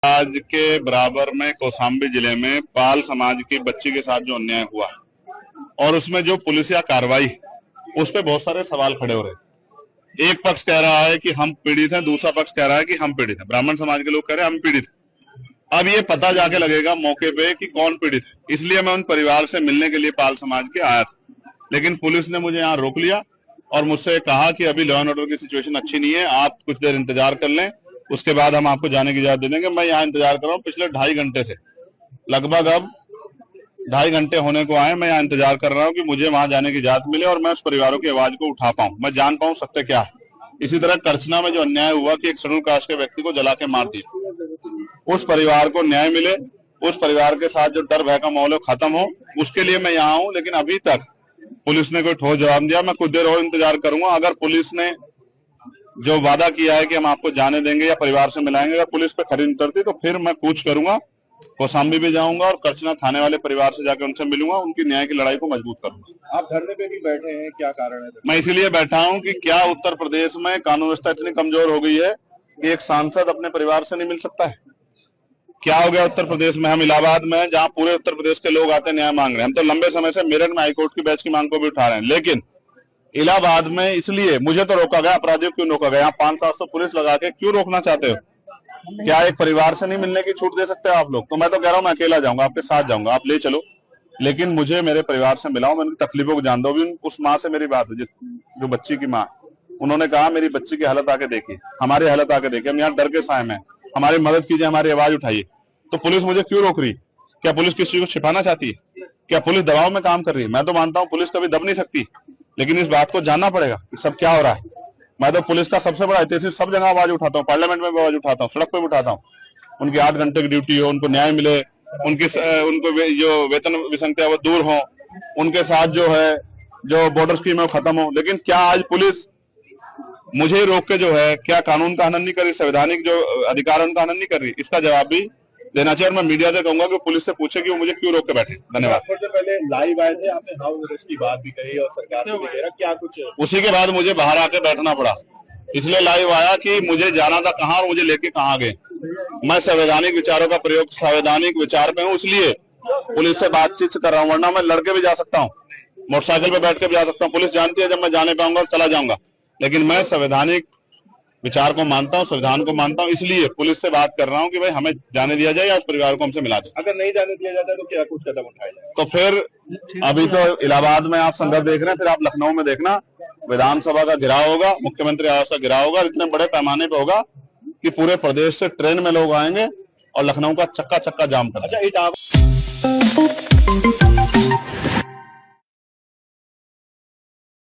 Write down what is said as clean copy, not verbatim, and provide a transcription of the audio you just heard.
आज के बराबर में कौशाम्बी जिले में पाल समाज की बच्ची के साथ जो अन्याय हुआ और उसमें जो पुलिसिया कार्रवाई, उस पे बहुत सारे सवाल खड़े हो रहे हैं। एक पक्ष कह रहा है कि हम पीड़ित हैं, दूसरा पक्ष कह रहा है कि हम पीड़ित हैं। ब्राह्मण समाज के लोग कह रहे हैं हम पीड़ित हैं। अब ये पता जाके लगेगा मौके पे कि कौन पीड़ित है। इसलिए मैं उन परिवार से मिलने के लिए पाल समाज के आया था, लेकिन पुलिस ने मुझे यहाँ रोक लिया और मुझसे कहा कि अभी लॉ एंड ऑर्डर की सिचुएशन अच्छी नहीं है, आप कुछ देर इंतजार कर लें, उसके बाद हम आपको जाने की इजाजत दे देंगे। मैं यहाँ इंतजार कर रहा हूँ पिछले 2.5 घंटे से, लगभग अब 2.5 घंटे होने को आए। मैं यहाँ इंतजार कर रहा हूँ कि मुझे वहां जाने की इजाजत मिले और मैं उस परिवारों की आवाज को उठा पाऊं, मैं जान पाऊं सत्य क्या है। इसी तरह करछना में जो अन्याय हुआ कि एक शेड्यूल कास्ट के व्यक्ति को जला के मार दिया, उस परिवार को न्याय मिले, उस परिवार के साथ जो डर भय का माहौल खत्म हो, उसके लिए मैं यहाँ हूँ। लेकिन अभी तक पुलिस ने कोई ठोस जवाब दिया। मैं कुछ देर और इंतजार करूंगा। अगर पुलिस ने जो वादा किया है कि हम आपको जाने देंगे या परिवार से मिलाएंगे, अगर पुलिस पे खरी उतरती तो फिर मैं कूच करूंगा, कौशाम्बी भी जाऊंगा और करछना थाने वाले परिवार से जाकर उनसे मिलूंगा, उनकी न्याय की लड़ाई को मजबूत करूंगा। आप धरने पे भी बैठे हैं, क्या कारण है? मैं इसलिए बैठा हूं कि क्या उत्तर प्रदेश में कानून व्यवस्था इतनी कमजोर हो गई है कि एक सांसद अपने परिवार से नहीं मिल सकता है? क्या हो गया उत्तर प्रदेश में? हम इलाहाबाद में, जहां पूरे उत्तर प्रदेश के लोग आते हैं न्याय मांग रहे हैं, हम तो लंबे समय से मेरठ में हाईकोर्ट की बेंच की मांग को भी उठा रहे हैं, लेकिन इलाहाबाद में इसलिए मुझे तो रोका गया। अपराधियों क्यों रोका गया? यहाँ 500-700 पुलिस लगा के क्यों रोकना चाहते हो? क्या एक परिवार से नहीं मिलने की छूट दे सकते हो आप लोग? तो मैं तो कह रहा हूँ मैं अकेला जाऊंगा, आपके साथ जाऊंगा, आप ले चलो, लेकिन मुझे मेरे परिवार से मिलाओ, मैं उनकी तकलीफों को जान दो। भी उस माँ से मेरी बात हुई जो बच्ची की माँ, उन्होंने कहा मेरी बच्ची की हालत आके देखिए, हमारी हालत आके देखिए, हम यहाँ डर के साए में, हमारी मदद कीजिए, हमारी आवाज उठाइए। तो पुलिस मुझे क्यों रोक रही? क्या पुलिस किसी को छिपाना चाहती है? क्या पुलिस दबाव में काम कर रही है? मैं तो मानता हूँ पुलिस कभी दब नहीं सकती, लेकिन इस बात को जानना पड़ेगा कि सब क्या हो रहा है। मैं तो पुलिस का सबसे बड़ा ऐतिहासिक सब जगह आवाज उठाता हूँ, पार्लियामेंट में भी आवाज उठाता हूँ, सड़क पे भी उठाता हूँ। उनकी 8 घंटे की ड्यूटी हो, उनको न्याय मिले, उनको जो वेतन विसंगतियां वो दूर हो, उनके साथ जो है जो बॉर्डर स्कीम है वो खत्म हो। लेकिन क्या आज पुलिस मुझे रोक के जो है क्या कानून का हनन नहीं कर रही, संवैधानिक जो अधिकार है उनका हनन नहीं कर रही? इसका जवाब भी देना चाहिए। और मैं मीडिया से कहूंगा कि पुलिस से पूछे कि वो मुझे क्यों रोक के बैठे। धन्यवाद। सबसे पहले लाइव आए थे, आपने हाउस अरेस्ट की बात भी कही और सरकार ने भी कह रहा, क्या कुछ उसी के बाद मुझे बाहर आके बैठना पड़ा, इसलिए लाइव आया कि मुझे जाना था कहाँ और मुझे लेके कहाँ गए। मैं संवैधानिक विचारों का प्रयोग, संवैधानिक विचार पे हूँ, इसलिए पुलिस से बातचीत कर रहा हूँ, वरना मैं लड़के भी जा सकता हूँ, मोटरसाइकिल पे बैठ के भी जा सकता हूँ। पुलिस जानती है जब मैं जाने पाऊंगा चला जाऊंगा, लेकिन मैं संवैधानिक विचार को मानता हूँ, संविधान को मानता हूँ, इसलिए पुलिस से बात कर रहा हूँ कि भाई हमें जाने दिया जाए या उस परिवार को हमसे मिला दे। अगर नहीं जाने दिया जाता तो क्या कुछ कदम उठाया जाए? तो फिर अभी तो इलाहाबाद में आप संघर्ष देख रहे हैं, फिर आप लखनऊ में देखना, विधानसभा का घेराव होगा, मुख्यमंत्री आवास का घेराव होगा, इतने बड़े पैमाने पे होगा कि पूरे प्रदेश से ट्रेन में लोग आएंगे और लखनऊ का चक्का चक्का जाम करेंगे। अच्छा,